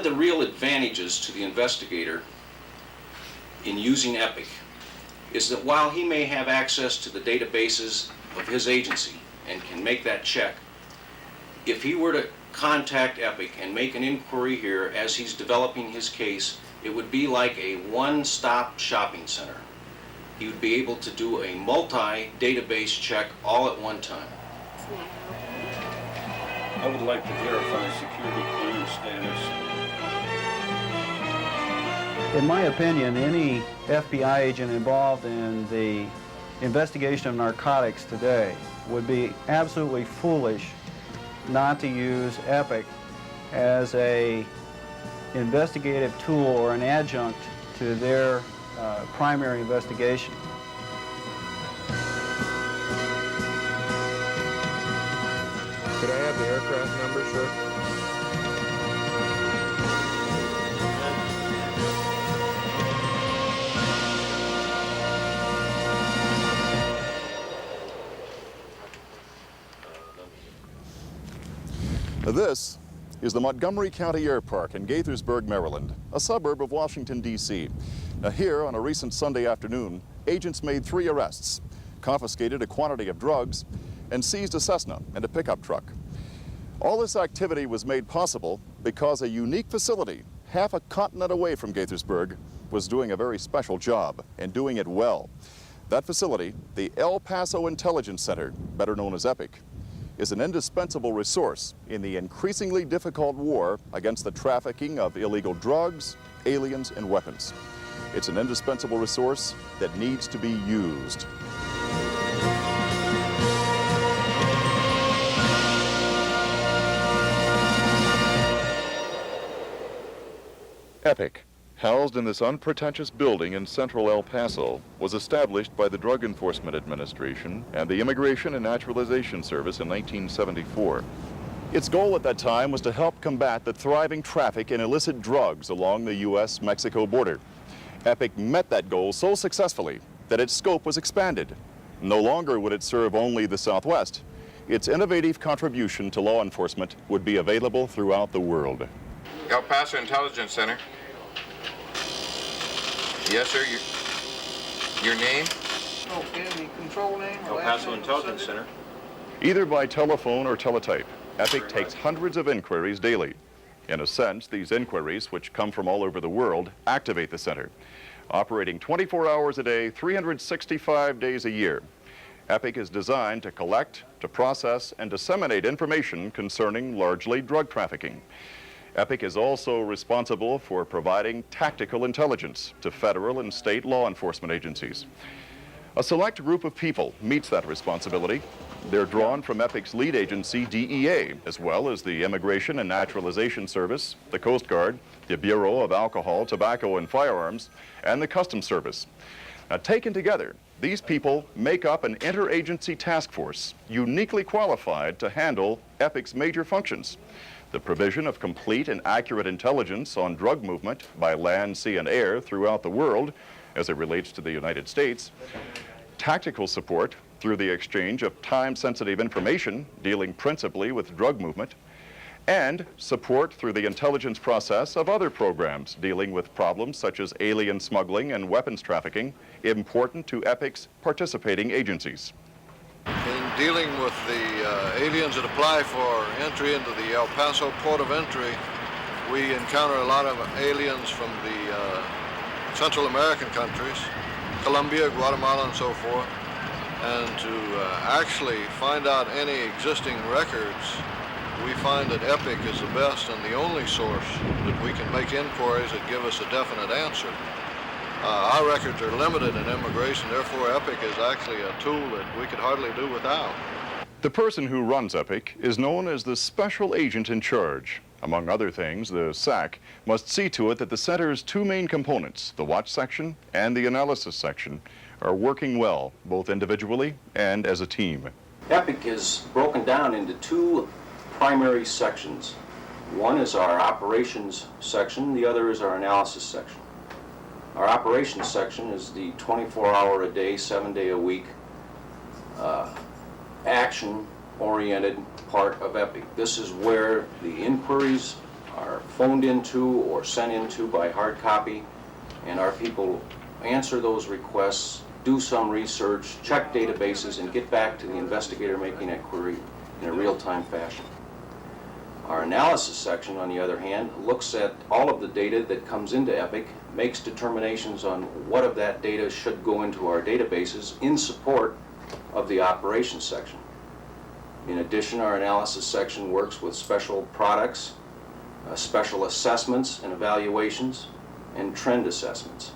the real advantages to the investigator in using EPIC is that while he may have access to the databases of his agency and can make that check, if he were to contact EPIC and make an inquiry here as he's developing his case, it would be like a one-stop shopping center. He would be able to do a multi-database check all at one time. I would like to verify security clearance status. In my opinion, any FBI agent involved in the investigation of narcotics today would be absolutely foolish not to use EPIC as a investigative tool or an adjunct to their primary investigation. Could I have the aircraft number, sir? This is the Montgomery County Air Park in Gaithersburg, Maryland, a suburb of Washington, D.C. Now here, on a recent Sunday afternoon, agents made 3 arrests, confiscated a quantity of drugs, and seized a Cessna and a pickup truck. All this activity was made possible because a unique facility, half a continent away from Gaithersburg, was doing a very special job and doing it well. That facility, the El Paso Intelligence Center, better known as EPIC, is an indispensable resource in the increasingly difficult war against the trafficking of illegal drugs, aliens, and weapons. It's an indispensable resource that needs to be used. EPIC, housed in this unpretentious building in central El Paso, was established by the Drug Enforcement Administration and the Immigration and Naturalization Service in 1974. Its goal at that time was to help combat the thriving traffic in illicit drugs along the U.S.-Mexico border. EPIC met that goal so successfully that its scope was expanded. No longer would it serve only the Southwest. Its innovative contribution to law enforcement would be available throughout the world. El Paso Intelligence Center. Yes, sir. Your name? Okay, the control name? El Paso Intelligence Center. Either by telephone or teletype, EPIC takes hundreds of inquiries daily. In a sense, these inquiries, which come from all over the world, activate the center, operating 24 hours a day, 365 days a year. EPIC is designed to collect, to process, and disseminate information concerning largely drug trafficking. EPIC is also responsible for providing tactical intelligence to federal and state law enforcement agencies. A select group of people meets that responsibility. They're drawn from EPIC's lead agency, DEA, as well as the Immigration and Naturalization Service, the Coast Guard, the Bureau of Alcohol, Tobacco, and Firearms, and the Customs Service. Now, taken together, these people make up an interagency task force uniquely qualified to handle EPIC's major functions: the provision of complete and accurate intelligence on drug movement by land, sea, and air throughout the world as it relates to the United States, tactical support through the exchange of time-sensitive information dealing principally with drug movement, and support through the intelligence process of other programs dealing with problems such as alien smuggling and weapons trafficking, important to EPIC's participating agencies. In dealing with the aliens that apply for entry into the El Paso port of entry, we encounter a lot of aliens from the Central American countries, Colombia, Guatemala, and so forth. And to actually find out any existing records, we find that EPIC is the best and the only source that we can make inquiries that give us a definite answer. Our records are limited in immigration, therefore EPIC is actually a tool that we could hardly do without. The person who runs EPIC is known as the special agent in charge. Among other things, the SAC must see to it that the center's 2 main components, the watch section and the analysis section, are working well, both individually and as a team. EPIC is broken down into 2 primary sections. One is our operations section, the other is our analysis section. Our operations section is the 24-hour-a-day, 7-day-a-week action-oriented part of EPIC. This is where the inquiries are phoned into or sent into by hard copy, and our people answer those requests, do some research, check databases, and get back to the investigator making a query in a real-time fashion. Our analysis section, on the other hand, looks at all of the data that comes into EPIC, makes determinations on what of that data should go into our databases in support of the operations section. In addition, our analysis section works with special products, special assessments and evaluations, and trend assessments.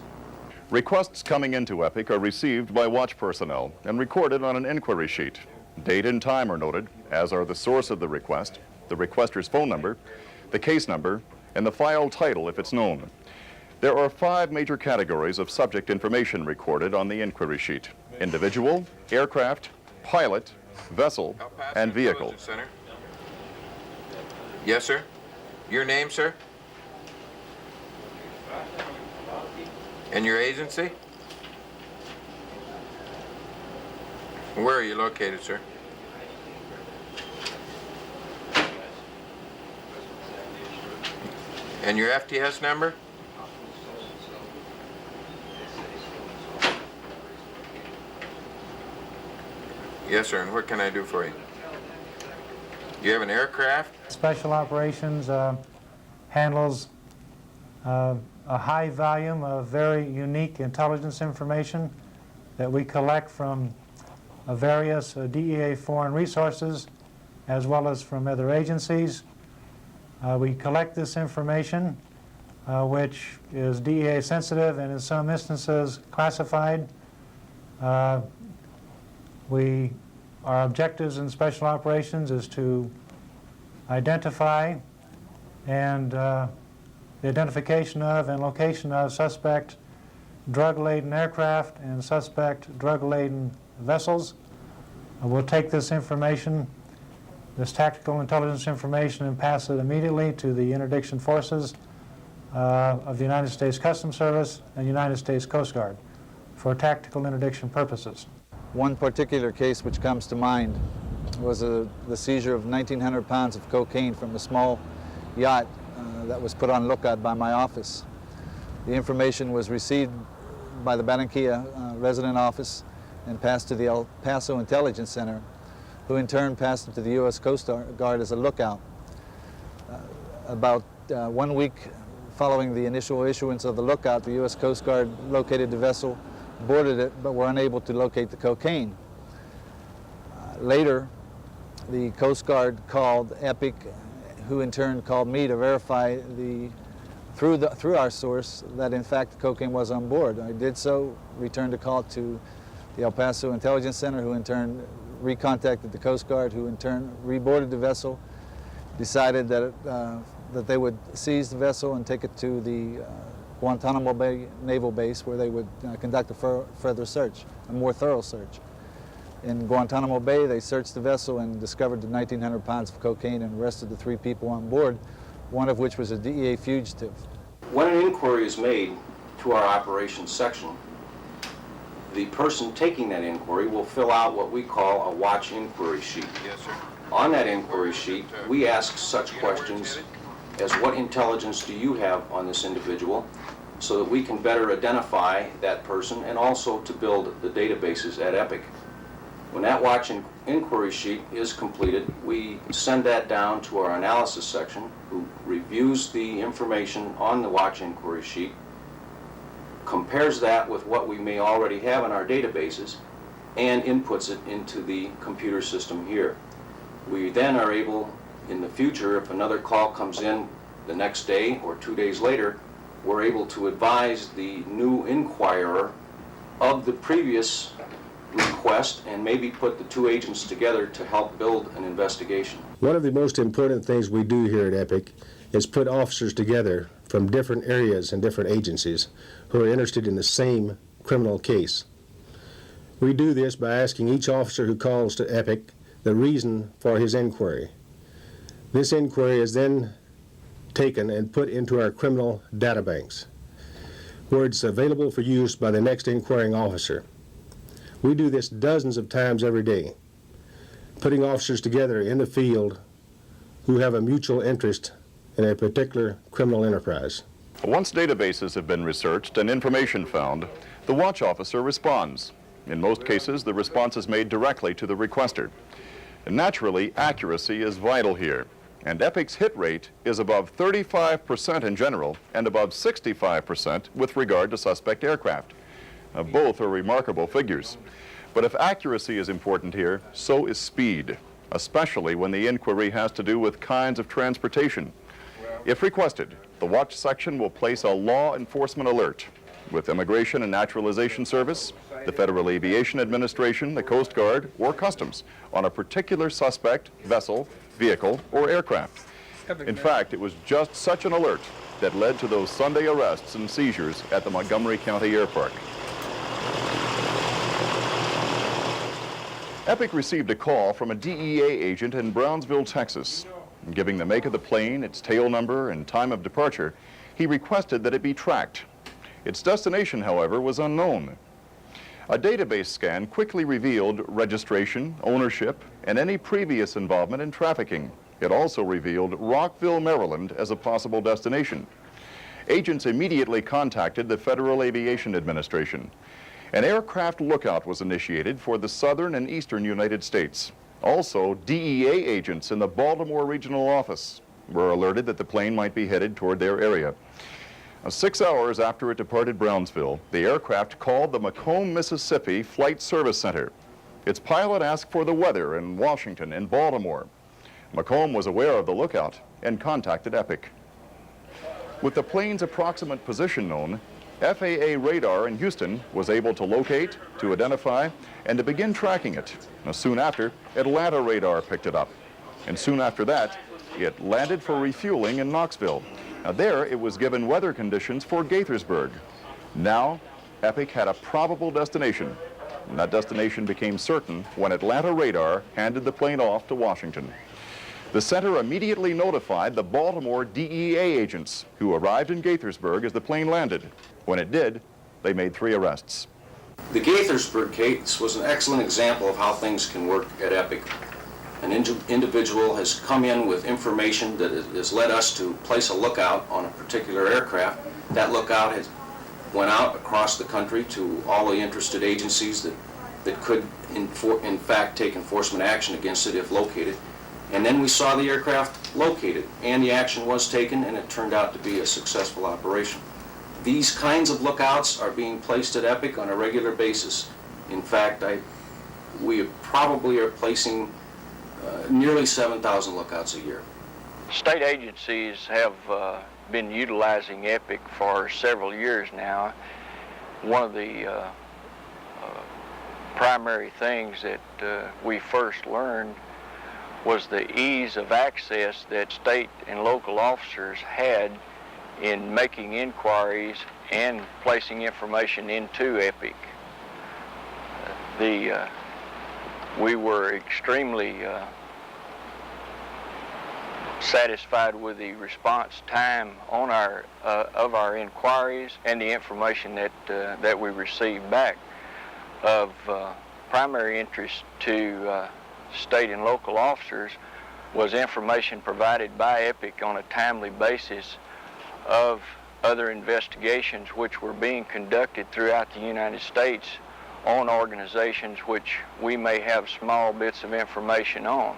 Requests coming into EPIC are received by watch personnel and recorded on an inquiry sheet. Date and time are noted, as are the source of the request, the requester's phone number, the case number, and the file title if it's known. There are 5 major categories of subject information recorded on the inquiry sheet: individual, aircraft, pilot, vessel, and vehicle. Center. Yes, sir. Your name, sir? And your agency? Where are you located, sir? And your FTS number? Yes, sir. And what can I do for you? You have an aircraft? Special Operations handles a high volume of very unique intelligence information that we collect from various DEA foreign resources as well as from other agencies. We collect this information, which is DEA sensitive and in some instances classified. Our objectives in Special Operations is to identify and the identification of and location of suspect drug-laden aircraft and suspect drug-laden vessels. We'll take this information, this tactical intelligence information, and pass it immediately to the interdiction forces of the United States Customs Service and United States Coast Guard for tactical interdiction purposes. One particular case which comes to mind was the seizure of 1,900 pounds of cocaine from a small yacht that was put on lookout by my office. The information was received by the Barranquilla resident office and passed to the El Paso Intelligence Center, who in turn passed it to the U.S. Coast Guard as a lookout. About 1 week following the initial issuance of the lookout, the U.S. Coast Guard located the vessel, boarded it, but were unable to locate the cocaine. Later, the Coast Guard called EPIC, who in turn called me to verify through our source that in fact the cocaine was on board. I did so, returned a call to the El Paso Intelligence Center, who in turn recontacted the Coast Guard, who in turn reboarded the vessel, decided that that they would seize the vessel and take it to the Guantanamo Bay Naval Base, where they would conduct a further search, a more thorough search. In Guantanamo Bay, they searched the vessel and discovered the 1,900 pounds of cocaine and arrested the 3 people on board, one of which was a DEA fugitive. When an inquiry is made to our operations section, the person taking that inquiry will fill out what we call a watch inquiry sheet. Yes, sir. On that inquiry sheet, we ask such questions as what intelligence do you have on this individual, so that we can better identify that person and also to build the databases at EPIC. When that watch inquiry sheet is completed, we send that down to our analysis section, who reviews the information on the watch inquiry sheet, compares that with what we may already have in our databases, and inputs it into the computer system here. We then are able, in the future, if another call comes in the next day or 2 days later, we're able to advise the new inquirer of the previous request and maybe put the 2 agents together to help build an investigation. One of the most important things we do here at EPIC is put officers together from different areas and different agencies who are interested in the same criminal case. We do this by asking each officer who calls to EPIC the reason for his inquiry. This inquiry is then taken and put into our criminal databanks, where it's available for use by the next inquiring officer. We do this dozens of times every day, putting officers together in the field who have a mutual interest in a particular criminal enterprise. Once databases have been researched and information found, the watch officer responds. In most cases, the response is made directly to the requester. And naturally, accuracy is vital here, and EPIC's hit rate is above 35% in general and above 65% with regard to suspect aircraft. Both are remarkable figures. But if accuracy is important here, so is speed, especially when the inquiry has to do with kinds of transportation. If requested, the watch section will place a law enforcement alert with Immigration and Naturalization Service, the Federal Aviation Administration, the Coast Guard, or Customs on a particular suspect, vessel, vehicle, or aircraft. In fact, it was just such an alert that led to those Sunday arrests and seizures at the Montgomery County Air Park. EPIC received a call from a DEA agent in Brownsville, Texas. Giving the make of the plane, its tail number, and time of departure, he requested that it be tracked. Its destination, however, was unknown. A database scan quickly revealed registration, ownership, and any previous involvement in trafficking. It also revealed Rockville, Maryland as a possible destination. Agents immediately contacted the Federal Aviation Administration. An aircraft lookout was initiated for the southern and eastern United States. Also, DEA agents in the Baltimore Regional Office were alerted that the plane might be headed toward their area. 6 hours after it departed Brownsville, the aircraft called the Macomb, Mississippi Flight Service Center. Its pilot asked for the weather in Washington and Baltimore. Macomb was aware of the lookout and contacted EPIC. With the plane's approximate position known, FAA radar in Houston was able to locate, to identify, and to begin tracking it. Now, soon after, Atlanta radar picked it up. And soon after that, it landed for refueling in Knoxville. Now there, it was given weather conditions for Gaithersburg. Now, EPIC had a probable destination. And that destination became certain when Atlanta radar handed the plane off to Washington. The center immediately notified the Baltimore DEA agents who arrived in Gaithersburg as the plane landed. When it did, they made 3 arrests. The Gaithersburg case was an excellent example of how things can work at EPIC. An individual has come in with information that has led us to place a lookout on a particular aircraft. That lookout has went out across the country to all the interested agencies that could in fact take enforcement action against it if located. And then we saw the aircraft located, and the action was taken, and it turned out to be a successful operation. These kinds of lookouts are being placed at EPIC on a regular basis. In fact, we probably are placing nearly 7,000 lookouts a year. State agencies have been utilizing EPIC for several years now. One of the primary things that we first learned was the ease of access that state and local officers had in making inquiries and placing information into EPIC. We were extremely satisfied with the response time on of our inquiries and the information that we received back. Of primary interest to state and local officers was information provided by EPIC on a timely basis of other investigations which were being conducted throughout the United States on organizations which we may have small bits of information on.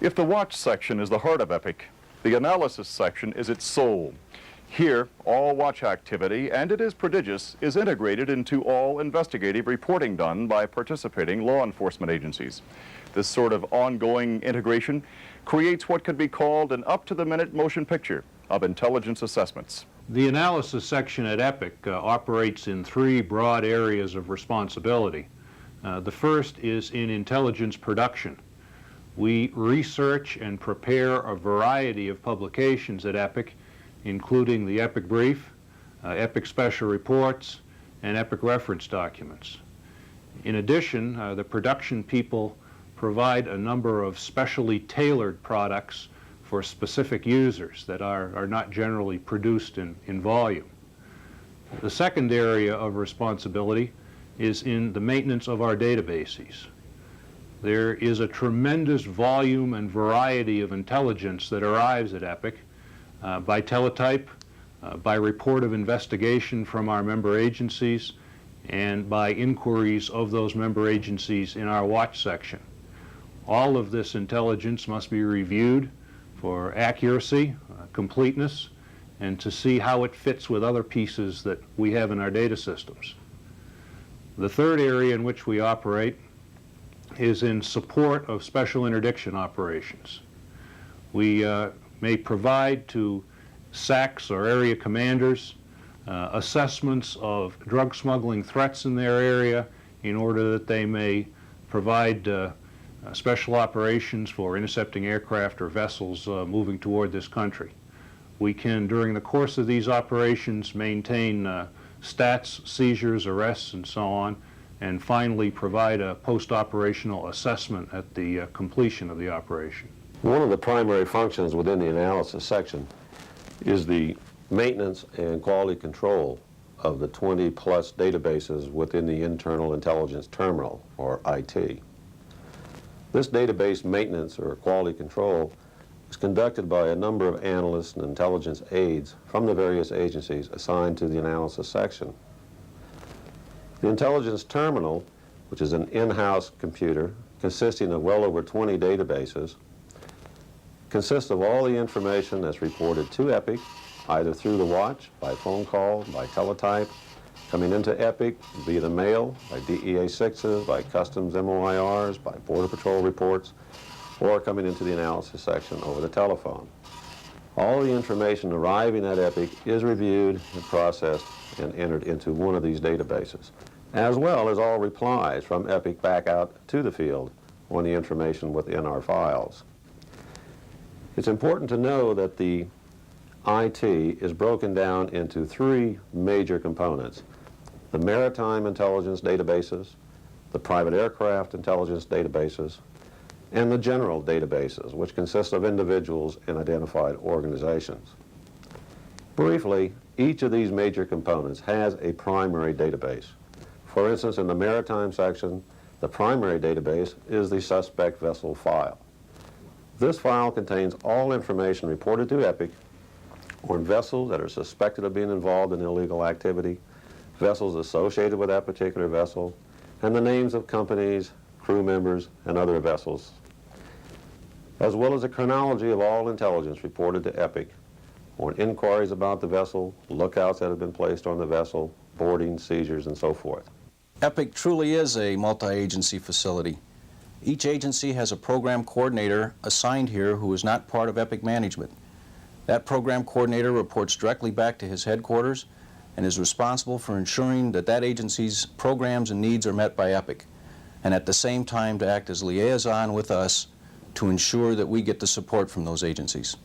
If the watch section is the heart of EPIC, the analysis section is its soul. Here, all watch activity, and it is prodigious, is integrated into all investigative reporting done by participating law enforcement agencies. This sort of ongoing integration creates what could be called an up-to-the-minute motion picture of intelligence assessments. The analysis section at EPIC operates in 3 broad areas of responsibility. The first is in intelligence production. We research and prepare a variety of publications at EPIC, including the EPIC Brief, EPIC Special Reports, and EPIC Reference Documents. In addition, the production people provide a number of specially tailored products for specific users that are not generally produced in volume. The second area of responsibility is in the maintenance of our databases. There is a tremendous volume and variety of intelligence that arrives at EPIC. by teletype, by report of investigation from our member agencies, and by inquiries of those member agencies in our watch section. All of this intelligence must be reviewed for accuracy, completeness, and to see how it fits with other pieces that we have in our data systems. The third area in which we operate is in support of special interdiction operations. We may provide to SACs or area commanders assessments of drug smuggling threats in their area in order that they may provide special operations for intercepting aircraft or vessels moving toward this country. We can, during the course of these operations, maintain stats, seizures, arrests, and so on, and finally provide a post-operational assessment at the completion of the operation. One of the primary functions within the analysis section is the maintenance and quality control of the 20-plus databases within the Internal Intelligence Terminal, or IT. This database maintenance or quality control is conducted by a number of analysts and intelligence aides from the various agencies assigned to the analysis section. The Intelligence Terminal, which is an in-house computer consisting of well over 20 databases, consists of all the information that's reported to EPIC, either through the watch, by phone call, by teletype, coming into EPIC via the mail, by DEA 6s, by Customs MOIRs, by Border Patrol reports, or coming into the analysis section over the telephone. All the information arriving at EPIC is reviewed and processed and entered into one of these databases, as well as all replies from EPIC back out to the field on the information within our files. It's important to know that the IT is broken down into three major components: the maritime intelligence databases, the private aircraft intelligence databases, and the general databases, which consist of individuals and identified organizations. Briefly, each of these major components has a primary database. For instance, in the maritime section, the primary database is the suspect vessel file. This file contains all information reported to EPIC on vessels that are suspected of being involved in illegal activity, vessels associated with that particular vessel, and the names of companies, crew members, and other vessels, as well as a chronology of all intelligence reported to EPIC on inquiries about the vessel, lookouts that have been placed on the vessel, boarding, seizures, and so forth. EPIC truly is a multi-agency facility. Each agency has a program coordinator assigned here who is not part of EPIC management. That program coordinator reports directly back to his headquarters and is responsible for ensuring that that agency's programs and needs are met by EPIC, and at the same time to act as liaison with us to ensure that we get the support from those agencies.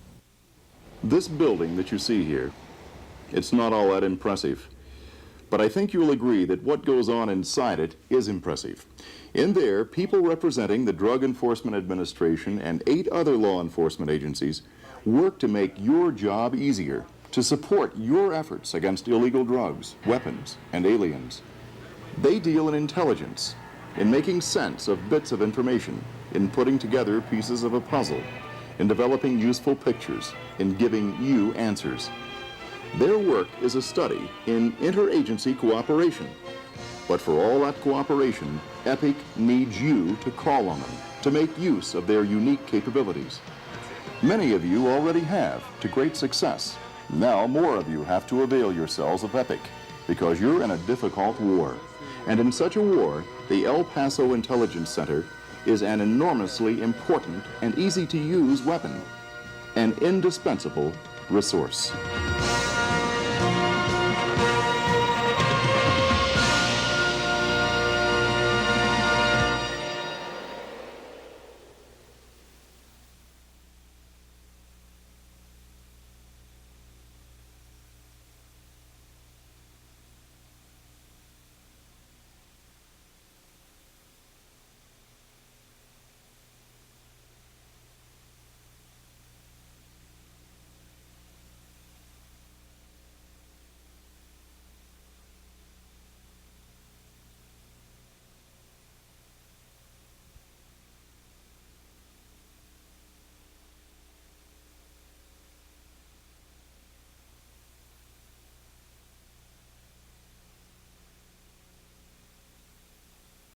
This building that you see here, it's not all that impressive. But I think you'll agree that what goes on inside it is impressive. In there, people representing the Drug Enforcement Administration and 8 other law enforcement agencies work to make your job easier, to support your efforts against illegal drugs, weapons, and aliens. They deal in intelligence, in making sense of bits of information, in putting together pieces of a puzzle, in developing useful pictures, in giving you answers. Their work is a study in interagency cooperation. But for all that cooperation, EPIC needs you to call on them, to make use of their unique capabilities. Many of you already have, to great success. Now more of you have to avail yourselves of EPIC, because you're in a difficult war. And in such a war, the El Paso Intelligence Center is an enormously important and easy-to-use weapon, an indispensable resource.